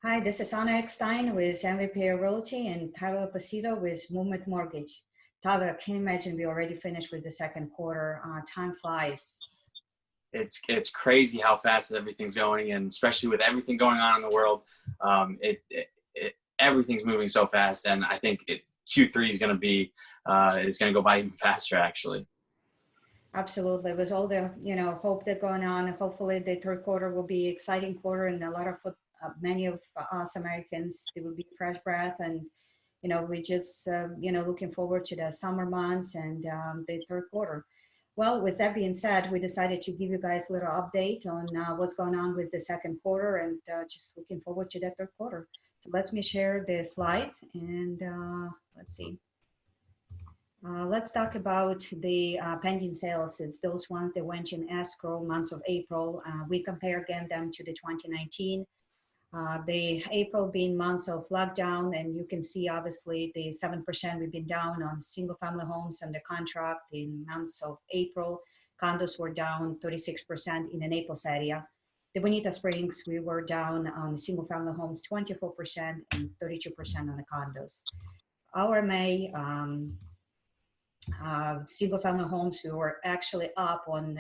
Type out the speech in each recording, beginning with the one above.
Hi, this is Anna Eckstein with MVP Realty and Tyler.esposito with Movement Mortgage. Tyler, I can imagine we already finished with the second quarter. Time flies. It's crazy how fast everything's going, and especially with everything going on in the world, everything's moving so fast. And I think Q3 is going to go by even faster, actually. Absolutely. With all the hope that's going on, hopefully the third quarter will be exciting quarter, and a lot of many of us Americans, it will be fresh breath, and we just looking forward to the summer months and the third quarter. Well, with that being said, we decided to give you guys a little update on what's going on with the second quarter, and just looking forward to that third quarter. So let me share the slides, and let's see. Let's talk about the pending sales. It's those ones that went in escrow months of April. We compare again them to the 2019. The April being months of lockdown, and you can see obviously the 7% we've been down on single family homes under contract in months of April. Condos were down 36% in the Naples area. The Bonita Springs, we were down on single family homes 24% and 32% on the condos. Our May single family homes, we were actually up on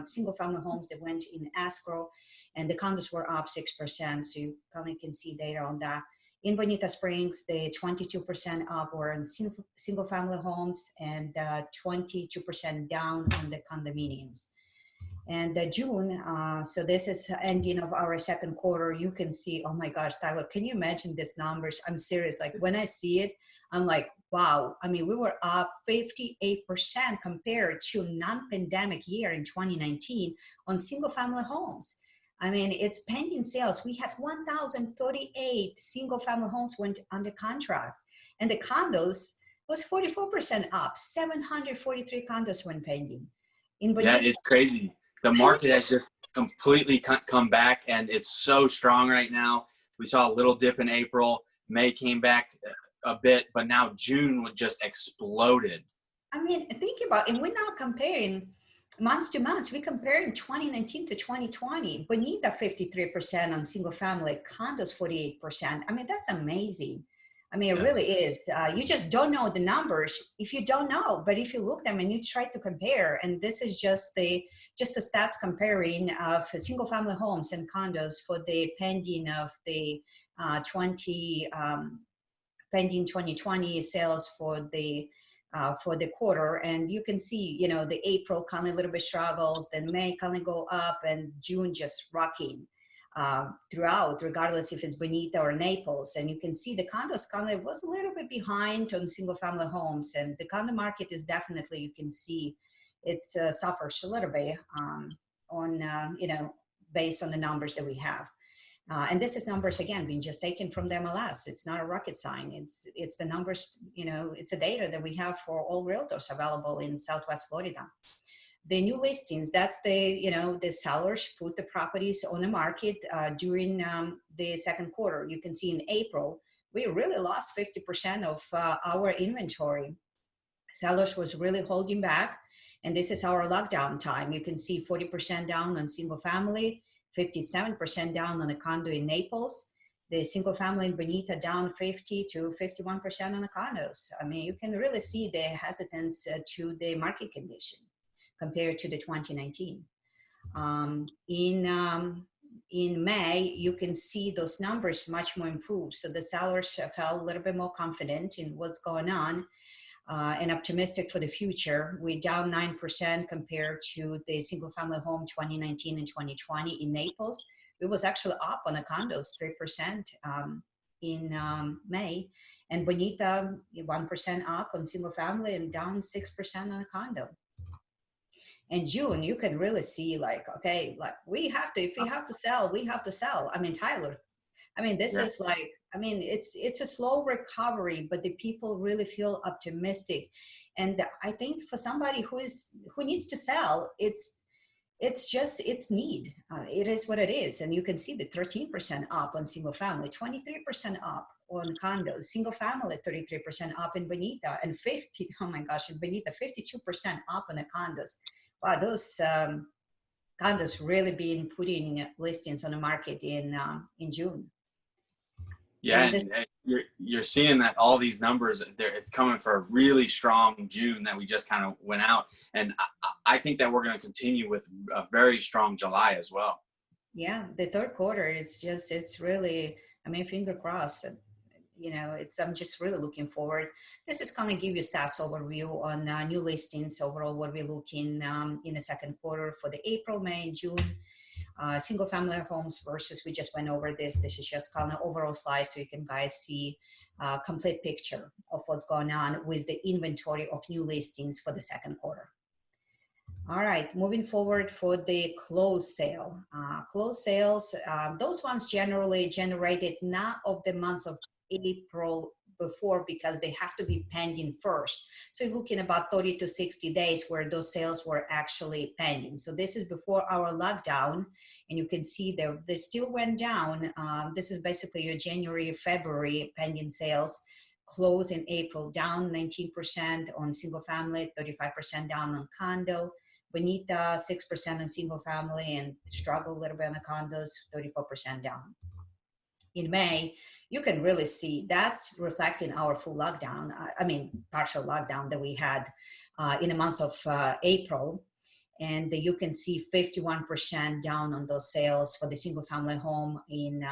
single family homes that went in escrow, and the condos were up 6%. So you kind of can see data on that. In Bonita Springs, the 22% up were in single family homes, and 22% down on the condominiums. And June, so this is ending of our second quarter. You can see, oh my gosh, Tyler, can you imagine these numbers? I'm serious. Like when I see it, I'm like, wow. I mean, we were up 58% compared to non-pandemic year in 2019 on single family homes. I mean, it's pending sales. We had 1,038 single family homes went under contract, and the condos was 44% up. 743 condos went pending. Yeah, it's crazy. The market has just completely come back, and it's so strong right now. We saw a little dip in April. May came back a bit, but now June just exploded. I mean, think about it. And we're not comparing months to months. We're comparing 2019 to 2020. Bonita 53% on single family, condos 48%. I mean, that's amazing. I mean, it really is. You just don't know the numbers if you don't know. But if you look them and you try to compare, and this is just the stats comparing of single family homes and condos for the pending of the pending 2020 sales for the quarter. And you can see, the April kind of a little bit struggles, then May kind of go up, and June just rocking throughout, regardless if it's Bonita or Naples. And you can see the condos kind of was a little bit behind on single family homes, and the condo market is definitely, you can see it's suffers a little bit on based on the numbers that we have. And this is numbers, again, being just taken from the MLS. It's not a rocket science. It's the numbers, it's a data that we have for all realtors available in Southwest Florida. The new listings, that's the sellers put the properties on the market during the second quarter. You can see in April, we really lost 50% of our inventory. Sellers was really holding back, and this is our lockdown time. You can see 40% down on single family, 57% down on a condo in Naples. The single family in Bonita down 50 to 51% on the condos. I mean, you can really see the hesitance to the market condition compared to the 2019. In May, you can see those numbers much more improved. So the sellers felt a little bit more confident in what's going on and optimistic for the future. We're down 9% compared to the single family home 2019 and 2020 in Naples. It was actually up on the condos 3% in May, and Bonita 1% up on single family and down 6% on a condo. In June, you can really see like, okay, like we have to, if we have to sell, we have to sell. I mean, Tyler, I mean, this is like, I mean, it's a slow recovery, but the people really feel optimistic. And I think for somebody who needs to sell, it's need. It is what it is. And you can see the 13% up on single family, 23% up on condos, single family 33% up in Bonita, and 50, oh my gosh, in Bonita, 52% up on the condos. Wow, those condos really been putting listings on the market in June. Yeah, And this, and you're seeing that all these numbers there, it's coming for a really strong June that we just kind of went out, and I think that we're going to continue with a very strong July as well. yeah, the third quarter is just, it's really, I mean, finger crossed. I'm just really looking forward. This is kind of give you stats overview on new listings overall, what we're looking in the second quarter for the April, May, and June. Single family homes versus, we just went over this. This is just kind of overall slice so you can guys see complete picture of what's going on with the inventory of new listings for the second quarter. All right, moving forward for the closed sale. Closed sales, those ones generally generated not of the months of April before, because they have to be pending first. So you're looking about 30 to 60 days where those sales were actually pending. So this is before our lockdown, and you can see they still went down. This is basically your January, February pending sales. Close in April, down 19% on single family, 35% down on condo. Bonita, 6% on single family, and struggle a little bit on the condos, 34% down. In May, you can really see that's reflecting our full lockdown. I mean, partial lockdown that we had in the months of April. And you can see 51% down on those sales for the single family home in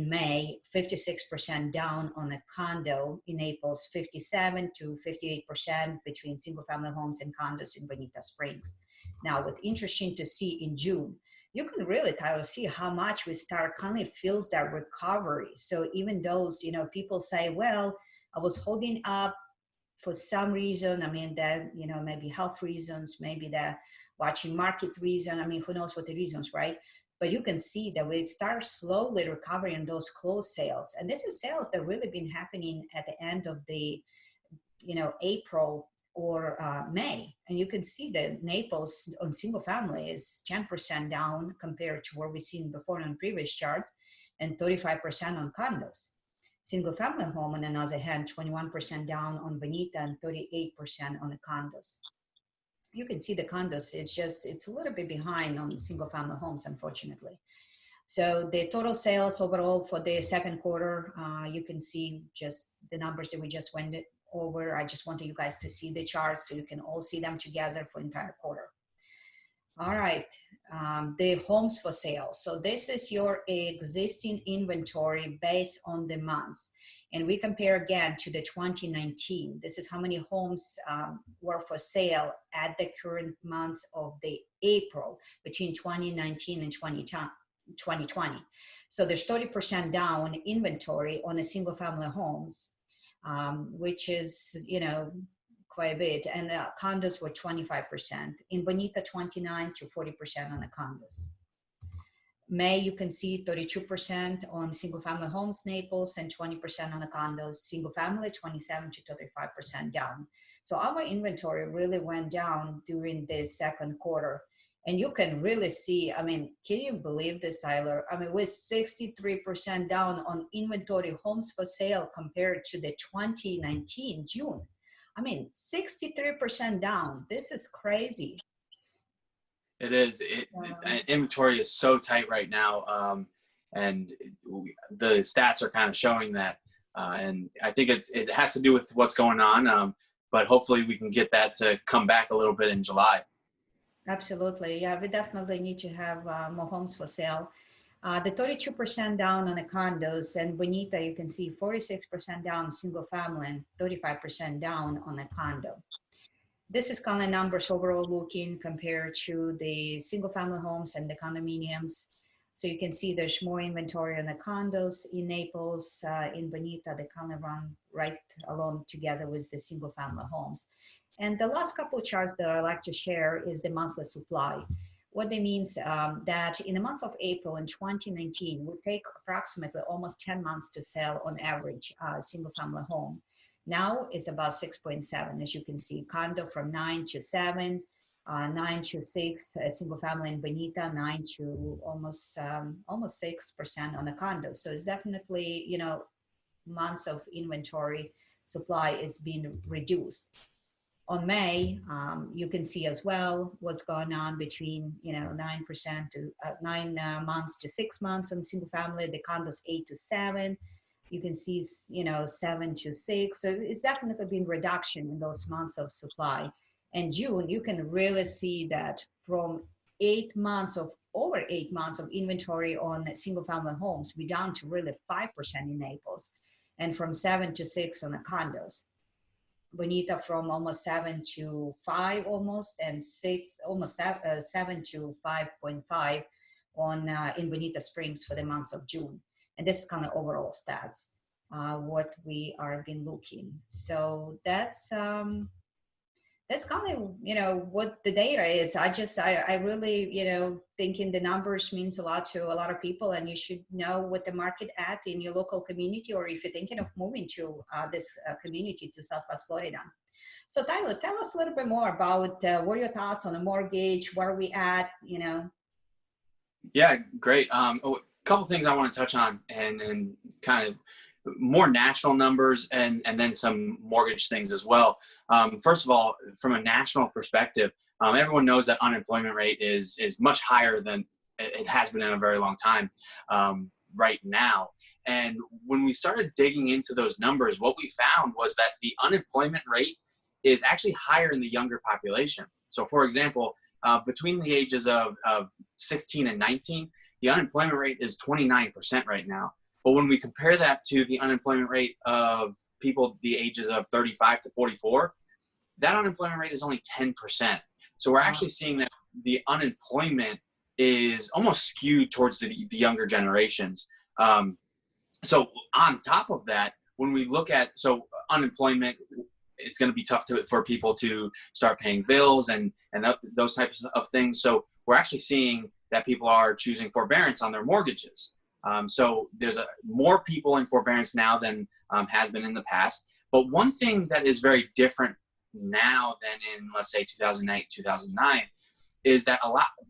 May, 56% down on a condo in Naples, 57 to 58% between single family homes and condos in Bonita Springs. Now, what's interesting to see in June, you can really, Tyler, see how much we start kind of feels that recovery. So even those, people say, well, I was holding up for some reason. I mean, that, maybe health reasons, maybe the watching market reason. I mean, who knows what the reasons, right? But you can see that we start slowly recovering those closed sales. And this is sales that really been happening at the end of the, April or May. And you can see that Naples on single family is 10% down compared to what we've seen before on previous chart, and 35% on condos. Single family home, on the other hand, 21% down on Bonita and 38% on the condos. You can see the condos, it's a little bit behind on single family homes, unfortunately. So the total sales overall for the second quarter, you can see just the numbers that we just went over. I just wanted you guys to see the charts so you can all see them together for entire quarter. All right, the homes for sale. So this is your existing inventory based on the months. And we compare again to the 2019. This is how many homes were for sale at the current months of the April between 2019 and 2020. So there's 30% down inventory on the single family homes, which is, quite a bit. And condos were 25%. In Bonita, 29 to 40% on the condos. May, you can see 32% on single family homes, Naples, and 20% on the condos. Single family, 27 to 35% down. So our inventory really went down during this second quarter. And you can really see, I mean, can you believe this, Tyler? I mean, with 63% down on inventory homes for sale compared to the 2019 June. I mean, 63% down. This is crazy. It is. Inventory is so tight right now, and the stats are kind of showing that. And I think it has to do with what's going on. But hopefully we can get that to come back a little bit in July. Absolutely. Yeah, we definitely need to have more homes for sale. The 32% down on the condos, and Bonita, you can see 46% down single family and 35% down on a condo. This is kind of numbers overall looking compared to the single family homes and the condominiums. So you can see there's more inventory on the condos in Naples, in Bonita. They kind of run right along together with the single family homes. And the last couple of charts that I like to share is the monthly supply. What that means that in the months of April in 2019 would take approximately almost 10 months to sell on average single family home. Now it's about 6.7, as you can see. Condo from 9 to 7, 9 to 6, single family in Bonita, 9 to almost 6% on the condo. So it's definitely, months of inventory supply is being reduced. On May, you can see as well what's going on between 9% to 9 months to 6 months on single family. The condos 8 to 7. You can see 7 to 6. So it's definitely been reduction in those months of supply. And June, you can really see that from 8 months of over 8 months of inventory on single family homes, we down to really 5% in Naples, and from 7 to 6 on the condos. Bonita from almost 7 to 5 almost, and 7 to 5.5 on in Bonita Springs for the months of June. And this is kind of overall stats, what we are been looking. So that's kind of what the data is. I really thinking the numbers means a lot to a lot of people, and you should know what the market at in your local community, or if you're thinking of moving to this community to Southwest Florida. So Tyler, tell us a little bit more about what are your thoughts on the mortgage, where are we at? Yeah, great. A couple things I want to touch on, and kind of more national numbers, and then some mortgage things as well. First of all, from a national perspective, everyone knows that unemployment rate is much higher than it has been in a very long time right now. And when we started digging into those numbers, what we found was that the unemployment rate is actually higher in the younger population. So for example, between the ages of 16 and 19, the unemployment rate is 29% right now. But when we compare that to the unemployment rate of people the ages of 35 to 44, that unemployment rate is only 10%. So we're actually seeing that the unemployment is almost skewed towards the younger generations. So on top of that, when we look at, unemployment, it's going to be tough for people to start paying bills and those types of things. So we're actually seeing that people are choosing forbearance on their mortgages. So there's more people in forbearance now than has been in the past. But one thing that is very different now than in, let's say, 2008, 2009, is that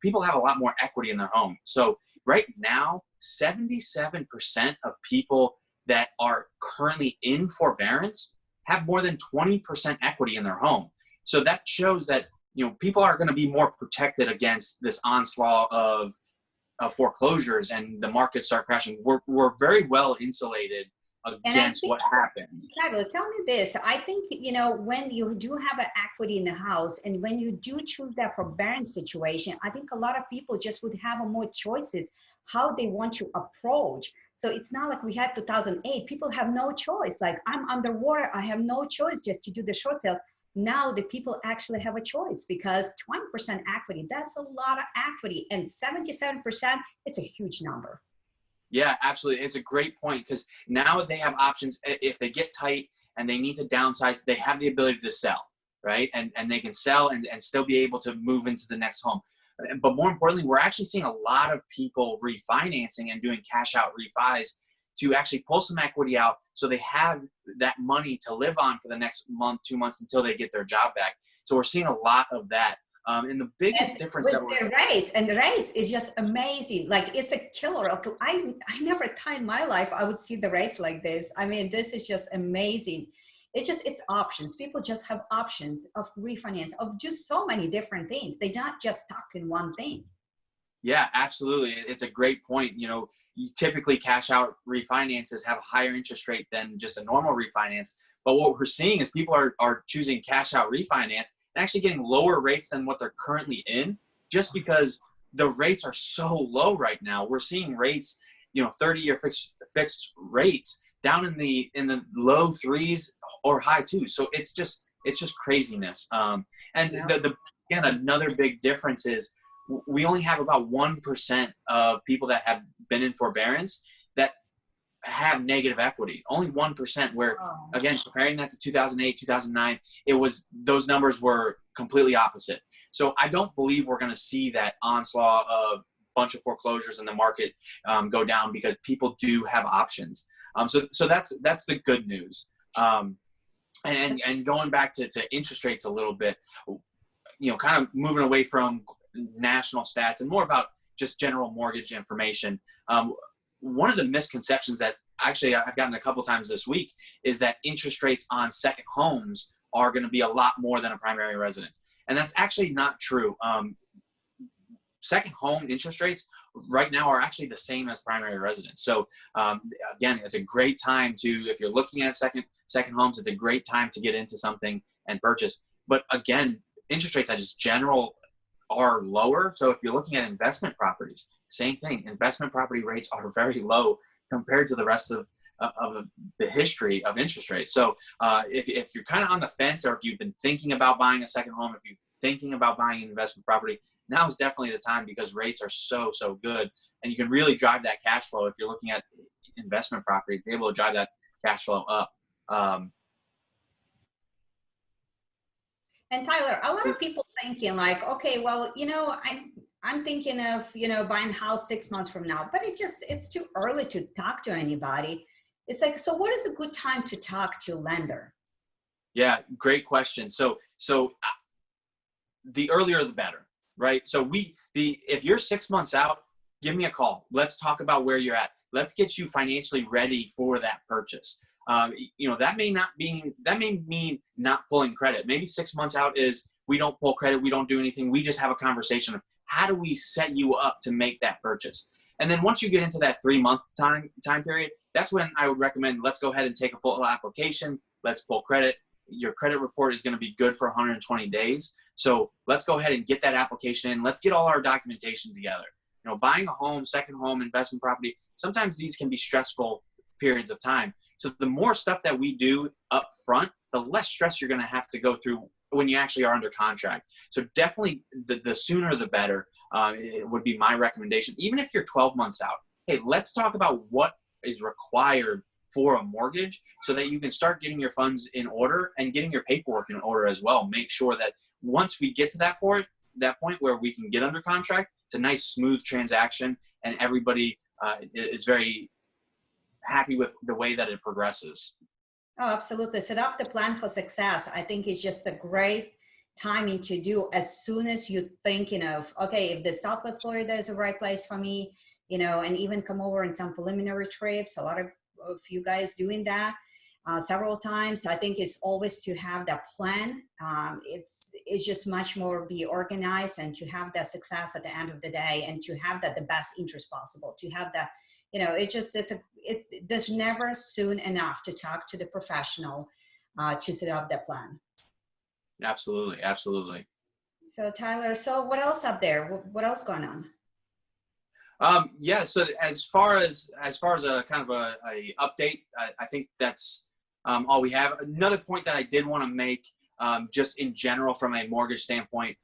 people have a lot more equity in their home. So right now, 77% of people that are currently in forbearance have more than 20% equity in their home. So that shows that people are going to be more protected against this onslaught of foreclosures and the market start crashing. We're very well insulated against what happened. Exactly. Tell me this. I think, when you do have an equity in the house, and when you do choose that forbearance situation, I think a lot of people just would have more choices how they want to approach. So it's not like we had 2008. People have no choice. Like, I'm underwater. I have no choice just to do the short sales. Now the people actually have a choice, because 20% equity, that's a lot of equity, and 77%, it's a huge number. Yeah, absolutely. It's a great point, because now they have options. If they get tight and they need to downsize, they have the ability to sell, right? And they can sell and still be able to move into the next home. But more importantly, we're actually seeing a lot of people refinancing and doing cash out refis to actually pull some equity out so they have that money to live on for the next month, 2 months, until they get their job back. So we're seeing a lot of that. And the biggest difference with the rates is just amazing. Like, it's a killer. I never thought in my life I would see the rates like this. I mean, this is just amazing. It's options. People just have options of refinance, of just so many different things. They're not just stuck in one thing. Yeah, absolutely. It's a great point. Typically cash out refinances have a higher interest rate than just a normal refinance. But what we're seeing is people are choosing cash out refinance and actually getting lower rates than what they're currently in, just because the rates are so low right now. We're seeing rates, 30-year fixed rates down in the low 3s or high 2s. So it's just craziness. And again, another big difference is we only have about 1% of people that have been in forbearance that have negative equity. Only 1%, where, again, comparing that to 2008, 2009, those numbers were completely opposite. So I don't believe we're going to see that onslaught of bunch of foreclosures in the market go down, because people do have options. So that's the good news. And going back to interest rates a little bit, kind of moving away from national stats and more about just general mortgage information. One of the misconceptions that actually I've gotten a couple times this week is that interest rates on second homes are going to be a lot more than a primary residence. And that's actually not true. Second home interest rates right now are actually the same as primary residence. So again, it's a great time to, if you're looking at second homes, it's a great time to get into something and purchase. But again, interest rates as just general are lower. So if you're looking at investment properties, same thing. Investment property rates are very low compared to the rest of the history of interest rates. So if you're kind of on the fence, or if you've been thinking about buying a second home, if you're thinking about buying an investment property, now is definitely the time, because rates are so good, and you can really drive that cash flow. If you're looking at investment property, be able to drive that cash flow up. And Tyler, a lot of people thinking like, okay, well, I'm thinking of, buying a house 6 months from now, but it's too early to talk to anybody. It's like, so what is a good time to talk to a lender? Yeah, great question. So the earlier the better, right? So if you're 6 months out, give me a call. Let's talk about where you're at. Let's get you financially ready for that purchase. That may mean not pulling credit. Maybe 6 months out is we don't pull credit, we don't do anything. We just have a conversation of how do we set you up to make that purchase. And then once you get into that 3-month time period, that's when I would recommend, let's go ahead and take a full application. Let's pull credit. Your credit report is going to be good for 120 days. So let's go ahead and get that application in. Let's get all our documentation together. Buying a home, second home, investment property, sometimes these can be stressful periods of time. So the more stuff that we do up front, the less stress you're going to have to go through when you actually are under contract. So definitely the sooner the better it would be my recommendation. Even if you're 12 months out, hey, let's talk about what is required for a mortgage so that you can start getting your funds in order and getting your paperwork in order as well. Make sure that once we get to that point where we can get under contract, it's a nice smooth transaction, and everybody is very happy with the way that it progresses. Oh, absolutely. Set up the plan for success. I think it's just a great timing to do as soon as you're thinking of, okay, if the Southwest Florida is the right place for me, and even come over in some preliminary trips. A lot of you guys doing that several times. I think it's always to have that plan. It's just much more be organized, and to have that success at the end of the day, and to have that the best interest possible, to have that, there's never soon enough to talk to the professional to set up that plan. Absolutely. So Tyler, so what else up there? What else going on? Yeah. So as far as a kind of a update, I think that's all we have. Another point that I did want to make, just in general from a mortgage standpoint,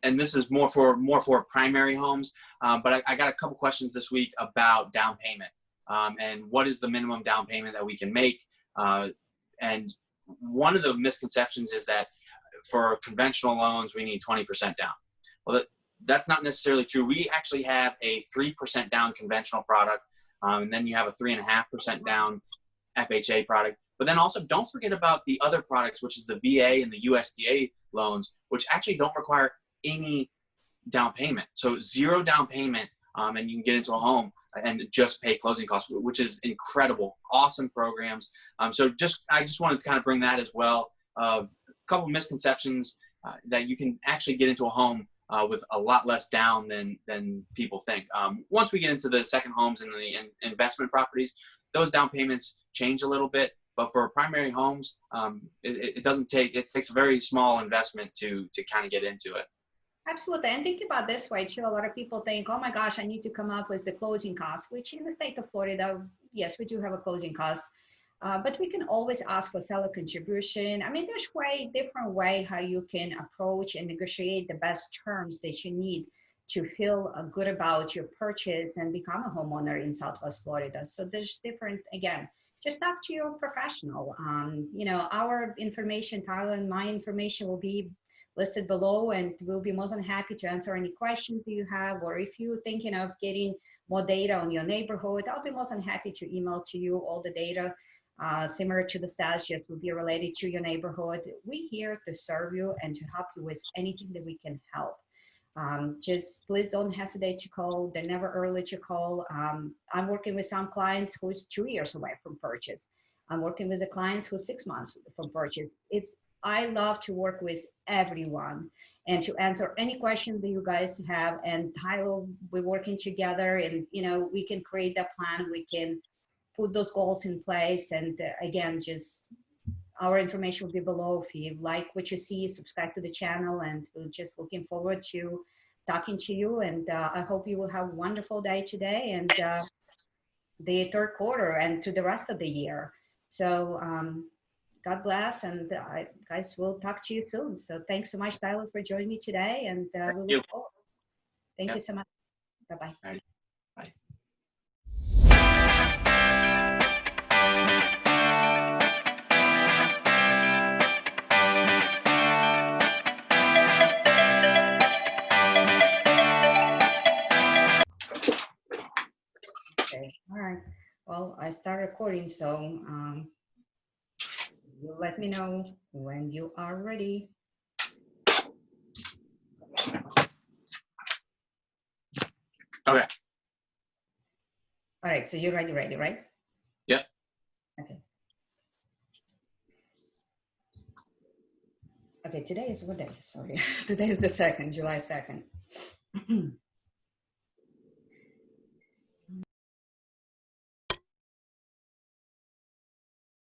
and this is more for primary homes, but I got a couple questions this week about down payment, and what is the minimum down payment that we can make. And one of the misconceptions is that for conventional loans, we need 20% down. Well, that's not necessarily true. We actually have a 3% down conventional product, and then you have a 3.5% down FHA product. But then also don't forget about the other products, which is the VA and the USDA loans, which actually don't require any down payment. So 0 down payment, and you can get into a home and just pay closing costs, which is incredible. Awesome programs. So I just wanted to kind of bring that as well, of a couple misconceptions that you can actually get into a home with a lot less down than people think. Once we get into the second homes and the investment properties, those down payments change a little bit. But for primary homes, it takes a very small investment to kind of get into it. Absolutely. And think about this way too. A lot of people think, oh my gosh, I need to come up with the closing costs, which in the state of Florida, yes, we do have a closing cost, but we can always ask for seller contribution. I mean, there's different way how you can approach and negotiate the best terms that you need to feel good about your purchase and become a homeowner in Southwest Florida. So there's different, again, just talk to your professional. Our information, Tyler and my information will be listed below, and we'll be more than happy to answer any questions you have, or if you're thinking of getting more data on your neighborhood, I'll be more than happy to email to you all the data similar to the stats, just will be related to your neighborhood. We're here to serve you and to help you with anything that we can help. Just please don't hesitate to call. They're never early to call. I'm working with some clients who's 2 years away from purchase. I'm working with the clients who 6 months from purchase. I love to work with everyone and to answer any question that you guys have. And Tyler, we're working together, and we can create that plan. We can put those goals in place. And again, just our information will be below. If you like what you see, subscribe to the channel, and we're just looking forward to talking to you. And I hope you will have a wonderful day today and the third quarter and to the rest of the year. So God bless, and guys, we'll talk to you soon. So thanks so much, Tyler, for joining me today, and we look forward. Thank you so much. Bye-bye. All right. Bye. Okay. All right. Well, I start recording, so you let me know when you are ready. Okay. All right. So you're ready, right? Yep. Okay. Okay. Today is what day? Sorry. Today is the 2nd, July 2nd.